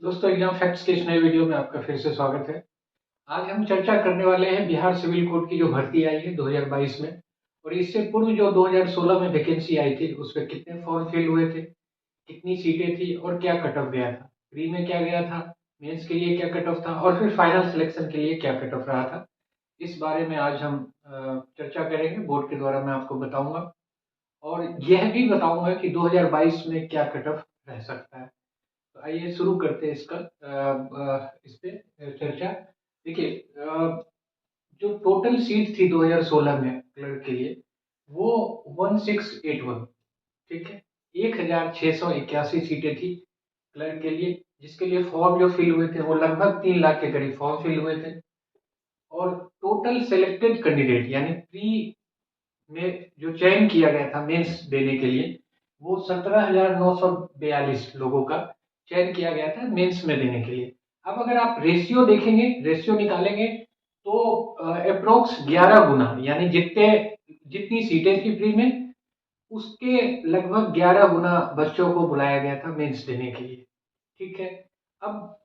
दोस्तों exam facts के इस नए वीडियो में आपका फिर से स्वागत है। आज हम चर्चा करने वाले हैं बिहार सिविल कोड की जो भर्ती आई है 2022 में और इससे पूर्व जो 2016 में वैकेंसी आई थी उसमें कितने फॉर्म फिल हुए थे, कितनी सीटें थी और क्या कट ऑफ गया था। प्री में क्या गया था, मेंस के लिए क्या कट ऑफ था और फिर फाइनल सिलेक्शन के लिए क्या कट ऑफ रहा था। इस बारे में आज हम चर्चा करेंगे। बोर्ड के द्वारा मैं आपको बताऊंगा और यह भी बताऊंगा कि 2022 में क्या कट ऑफ रह सकता है। तो आइए शुरू करते हैं इसका इस पे चर्चा। देखिए, जो टोटल सीट थी 2016 में क्लर्क के लिए वो 1681, ठीक है, 1681 सीटें थी क्लर्क के लिए, जिसके लिए फॉर्म जो फिल हुए थे वो लगभग 3 लाख के करीब फॉर्म फिल हुए थे। और टोटल सेलेक्टेड कैंडिडेट यानी प्री में जो चयन किया गया था मेंस देने के लिए वो 17,942 लोगों का चयन किया गया था मेंस में देने के लिए। अब अगर आप रेशियो देखेंगे, रेशियो निकालेंगे तो अप्रोक्स 11 गुना, यानी जितने जितनी सीटें थी प्री में उसके लगभग 11 गुना बच्चों को बुलाया गया था मेंस देने के लिए। ठीक है। अब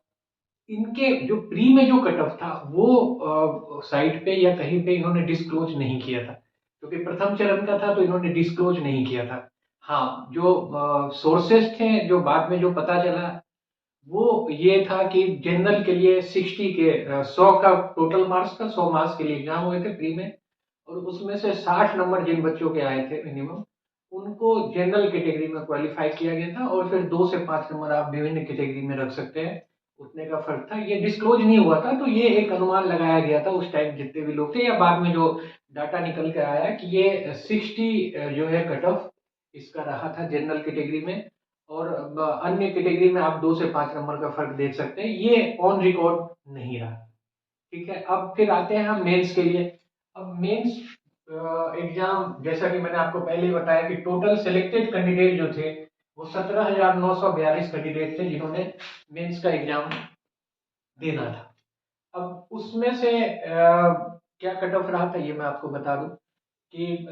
इनके जो प्री में जो कट ऑफ था वो साइट पे या कहीं पे इन्होंने डिस्क्लोज नहीं किया था, क्योंकि प्रथम चरण का था तो इन्होंने डिस्क्लोज नहीं किया था। हाँ, जो सोर्सेस थे, जो बाद में जो पता चला वो ये था कि जनरल के लिए 60 के 100 का टोटल मार्क्स था, 100 मार्क्स के लिए एग्जाम हुए थे प्री में और उसमें से 60 नंबर जिन बच्चों के आए थे मिनिमम उनको जनरल कैटेगरी में क्वालिफाई किया गया था और फिर 2 से 5 नंबर आप विभिन्न कैटेगरी में रख सकते हैं, उतने का फर्क था। ये डिस्क्लोज नहीं हुआ था तो ये एक अनुमान लगाया गया था उस टाइम जितने भी लोग थे, या बाद में जो डाटा निकल के आया कि ये 60 जो है कट ऑफ इसका रहा था जनरल कैटेगरी में। और अन्य कैटेगरी में आप 2 से 5 नंबर का फर्क देख सकते हैं, ये ऑन रिकॉर्ड नहीं रहा। ठीक है। अब फिर आते हैं हम मेंस के लिए। अब मेंस एग्जाम, जैसा कि मैंने आपको पहले ही बताया कि टोटल सिलेक्टेड कैंडिडेट जो थे वो 17,942 कैंडिडेट थे जिन्होंने मेंस का एग्जाम देना था। अब उसमें से क्या कट ऑफ रहा था ये मैं आपको बता दूं कि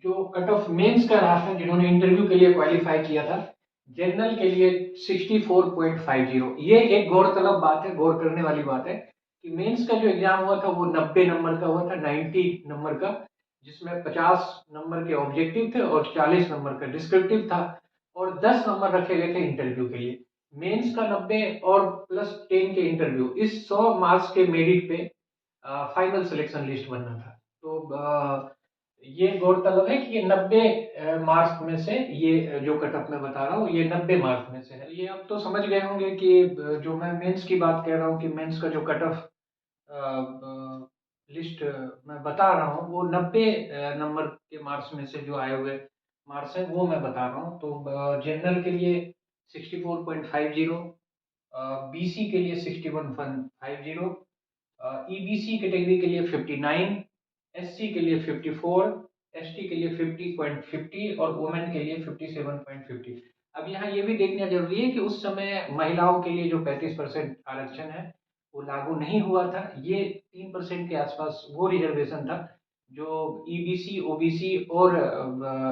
जो कट ऑफ मेंस का रहा था जिन्होंने इंटरव्यू के लिए क्वालिफाई किया था जनरल के लिए 64.50। ये एक गौरतलब बात है, गौर करने वाली बात है कि मेंस का जो एग्जाम हुआ था वो 90 नंबर का हुआ था, 90 नंबर का, जिसमें 50 नंबर के ऑब्जेक्टिव थे और 40 नंबर का डिस्क्रिप्टिव था और 10 नंबर रखे गए थे इंटरव्यू के लिए। मेंस का 90 और +10 के इंटरव्यू, इस 100 मार्क्स के मेरिट पे फाइनल सिलेक्शन लिस्ट बनना था। तो ये गौरतलब है कि ये 90 मार्क्स में से, ये जो कट ऑफ मैं बता रहा हूँ ये 90 मार्क्स में से है। ये आप तो समझ गए होंगे कि जो मैं मेंस की बात कह रहा हूँ कि मेंस का जो कट ऑफ लिस्ट मैं बता रहा हूँ वो 90 नंबर के मार्क्स में से जो आए हुए मार्क्स हैं वो मैं बता रहा हूँ। तो जनरल के लिए 64.50, बीसी के लिए 61.50, ईबीसी कैटेगरी के लिए 59, एससी के लिए 54, एसटी के लिए 50.50 और वुमेन के लिए 57.50। अब यहाँ ये भी देखना जरूरी है कि उस समय महिलाओं के लिए जो 35% आरक्षण है वो लागू नहीं हुआ था। ये 3% के आसपास वो रिजर्वेशन था जो ईबीसी, ओबीसी और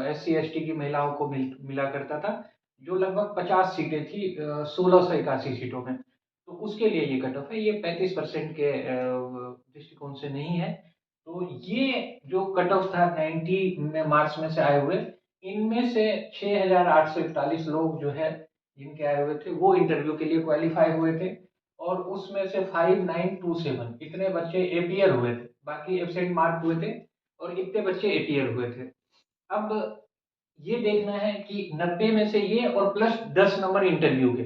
एससी एसटी की महिलाओं को मिला करता था, जो लगभग 50 सीटें थी 1681 सीटों में। तो उसके लिए ये कट ऑफ है, ये 35% के दृष्टिकोण से नहीं है। तो ये जो कट ऑफ था 90 में मार्क्स में से आए हुए, इनमें से 6,841 लोग जो है जिनके आए हुए थे वो इंटरव्यू के लिए क्वालिफाई हुए थे और उसमें से 5927 इतने बच्चे एपीयर हुए थे, बाकी एब्सेंट मार्क हुए थे और इतने बच्चे एपीयर हुए थे। अब ये देखना है कि 90 में से ये और प्लस 10 नंबर इंटरव्यू के,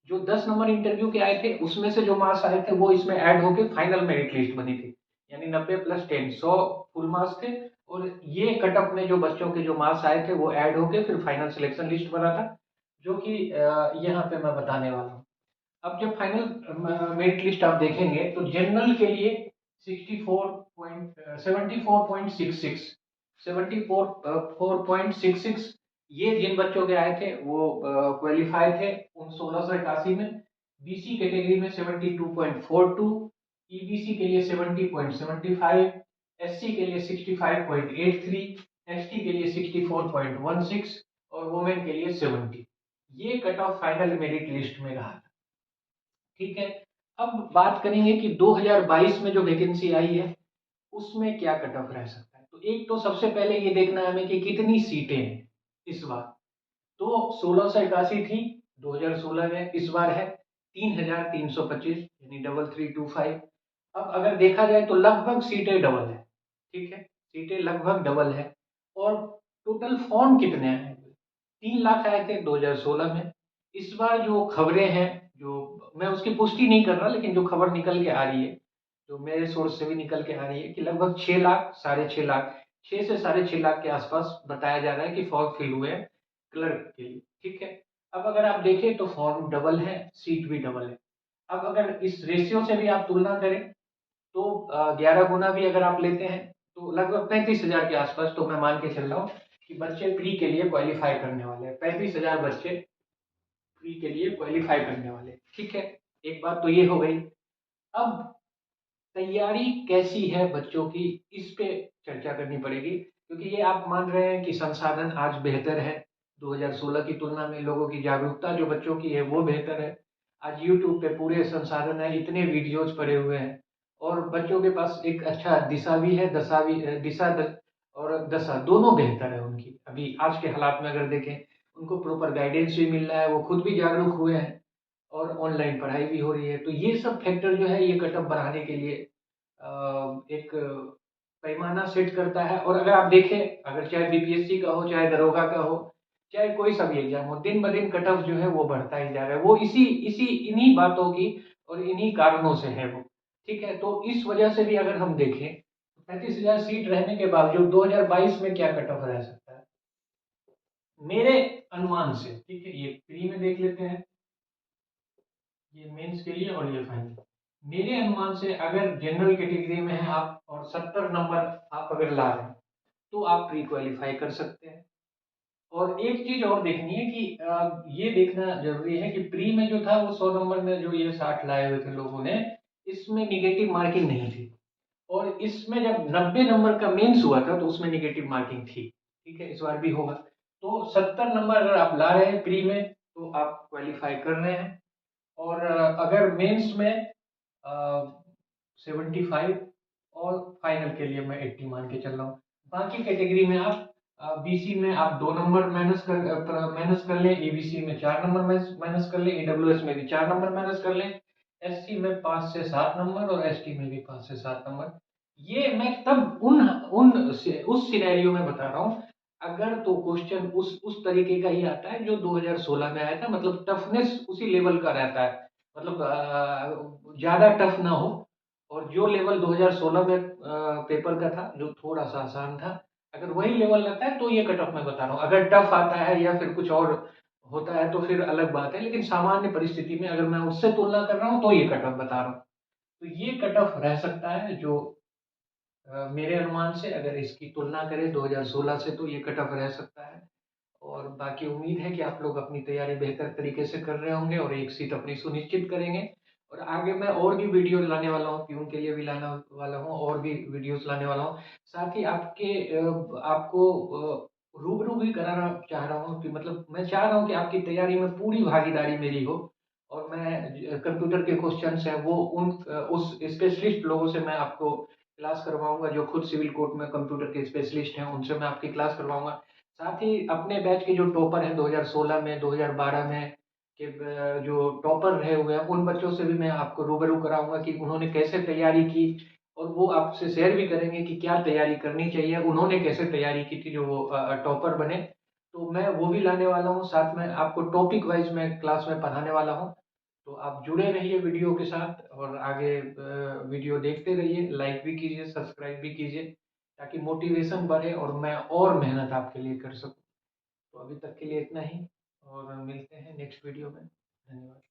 जो 10 नंबर इंटरव्यू के आए थे उसमें से जो मार्क्स आए थे वो इसमें ऐड होके फाइनल मेरिट लिस्ट बनी थी, यानी 90 + 10 100 फुल मार्क्स थे और ये कटअप में जो बच्चों के जो मार्क्स आए थे वो ऐड होके फिर फाइनल सिलेक्शन लिस्ट बना था, जो कि यहाँ पे मैं बताने वाला हूँ। अब जब फाइनल मेरिट लिस्ट आप देखेंगे तो जनरल के लिए 74.66, 74.66 ये जिन बच्चों के आए थे वो क्वालिफाई थे उन 1681 में। बीसी कैटेगरी में 72.42, ईबीसी के लिए 70.75, एससी के लिए 65.83, एसटी के लिए 64.16 और वुमेन के लिए 70। ये cut off final merit list में रहा था। ठीक है। अब बात करेंगे कि 2022 में जो वैकेंसी आई है उसमें क्या कट ऑफ रह सकता है। तो एक तो सबसे पहले ये देखना है हमें कि कितनी सीटें हैं इस बार। तो 1681 थी 2016 में, इस बार है 3325 यानी 3325। अब अगर देखा जाए तो लगभग सीटें डबल है, ठीक है, सीटें लगभग डबल है। और टोटल फॉर्म कितने आए हैं? 3 लाख आए थे 2016 में। इस बार जो खबरें हैं, जो मैं उसकी पुष्टि नहीं कर रहा, लेकिन जो खबर निकल के आ रही है, जो मेरे सोर्स से भी निकल के आ रही है कि लगभग 6 लाख, 6.5 लाख, 6 से 6.5 लाख के आसपास बताया जा रहा है कि फॉर्म फिल हुए हैं क्लर्क के लिए, ठीक है। अब अगर आप देखें तो फॉर्म डबल है, सीट भी डबल है। अब अगर इस रेशियो से भी आप तुलना करें तो 11 गुना भी अगर आप लेते हैं तो लगभग 35,000 के आसपास, तो मैं मान के चल रहा हूँ कि बच्चे प्री के लिए क्वालिफाई करने वाले हैं। 35,000 बच्चे प्री के लिए क्वालिफाई करने वाले, ठीक है। एक बात तो ये हो गई। अब तैयारी कैसी है बच्चों की, इस पे चर्चा करनी पड़ेगी, क्योंकि ये आप मान रहे हैं कि संसाधन आज बेहतर है 2016 की तुलना में। लोगों की जागरूकता जो बच्चों की है वो बेहतर है। आज यूट्यूब पे पूरे संसाधन है, इतने वीडियोज पड़े हुए हैं, और बच्चों के पास एक अच्छा दिशा भी है, दशा भी, और दशा दोनों बेहतर है उनकी। अभी आज के हालात में अगर देखें, उनको प्रॉपर गाइडेंस भी मिल रहा है, वो खुद भी जागरूक हुए हैं, और ऑनलाइन पढ़ाई भी हो रही है। तो ये सब फैक्टर जो है ये कटअप बढ़ाने के लिए एक पैमाना सेट करता है। और अगर आप देखें, अगर चाहे बीपीएससी का हो, चाहे दरोगा का हो, चाहे कोई सा भी एग्जाम हो, दिन ब दिन कट ऑफ जो है वो बढ़ता ही जा रहा है। वो इसी इसी इन्हीं बातों की और इन्हीं कारणों से है वो, ठीक है। तो इस वजह से भी अगर हम देखें तो 35,000 सीट रहने के बावजूद 2022 में क्या कट ऑफ रह सकता है मेरे अनुमान से, ठीक है। ये प्री में देख लेते हैं, ये मेंस के लिए और ये फाइनल। मेरे अनुमान से अगर जनरल कैटेगरी में है आप और 70 नंबर आप अगर ला रहे हैं तो आप प्री क्वालिफाई कर सकते हैं। और एक चीज और देखनी है कि ये देखना जरूरी है कि प्री में जो था वो 100 नंबर में जो ये 60 लाए हुए थे लोगों ने, इसमें निगेटिव मार्किंग नहीं थी। और इसमें जब 90 नंबर का मेंस हुआ था तो उसमें निगेटिव मार्किंग थी, ठीक है। इस बार भी होगा। तो 70 नंबर अगर आप ला रहे हैं प्री में तो आप क्वालिफाई कर रहे हैं। और अगर मेंस में 75 और फाइनल के लिए मैं 80 मान के चल रहा हूँ। बाकी कैटेगरी में आप बीसी में आप 2 नंबर माइनस कर लें, एबीसी में 4 नंबर माइनस कर लें, ईडब्ल्यूएस में भी 4 नंबर माइनस कर लें, एससी में 5 से 7 नंबर और एसटी में भी 5 से 7 नंबर। ये मैं तब उन उन उस सिनेरियो में बता रहा हूँ अगर तो क्वेश्चन उस तरीके का ही आता है जो 2016 में आया था, मतलब टफनेस उसी लेवल का रहता है, मतलब ज्यादा टफ ना हो। और जो लेवल 2016 में पेपर का था जो थोड़ा सा आसान था, अगर वही लेवल रहता है तो ये कट ऑफ मैं बता रहा हूँ। अगर टफ आता है या फिर कुछ और होता है तो फिर अलग बात है, लेकिन सामान्य परिस्थिति में अगर मैं उससे तुलना कर रहा हूँ तो ये कट ऑफ बता रहा हूँ। तो ये कट ऑफ रह सकता है जो मेरे अनुमान से, अगर इसकी तुलना करें 2016 से तो ये कट ऑफ रह सकता है। और बाकी उम्मीद है कि आप लोग अपनी तैयारी बेहतर तरीके से कर रहे होंगे और एक सीट अपनी सुनिश्चित करेंगे। और आगे मैं और भी वीडियो लाने वाला हूँ, पीयून के लिए भी लाने वाला हूँ, और भी वीडियोस लाने वाला हूँ। साथ ही आपको रूबरू भी कराना चाह रहा हूँ, कि मतलब मैं चाह रहा हूँ कि आपकी तैयारी में पूरी भागीदारी मेरी हो। और मैं कंप्यूटर के क्वेश्चंस हैं वो उस स्पेशलिस्ट लोगों से मैं आपको क्लास करवाऊंगा, जो खुद सिविल कोर्ट में कंप्यूटर के स्पेशलिस्ट हैं, उनसे मैं आपकी क्लास करवाऊंगा। साथ ही अपने बैच के जो टॉपर हैं 2016 में, 2012 में के जो टॉपर रहे हुए हैं, उन बच्चों से भी मैं आपको रूबरू कराऊंगा कि उन्होंने कैसे तैयारी की। और वो आपसे शेयर भी करेंगे कि क्या तैयारी करनी चाहिए, उन्होंने कैसे तैयारी की थी जो वो टॉपर बने। तो मैं वो भी लाने वाला हूँ, साथ में आपको टॉपिक वाइज मैं क्लास में पढ़ाने वाला हूँ। तो आप जुड़े रहिए वीडियो के साथ और आगे वीडियो देखते रहिए, लाइक भी कीजिए, सब्सक्राइब भी कीजिए, ताकि मोटिवेशन बढ़े और मैं और मेहनत आपके लिए कर सकूं। तो अभी तक के लिए इतना ही, और मिलते हैं नेक्स्ट वीडियो में। धन्यवाद।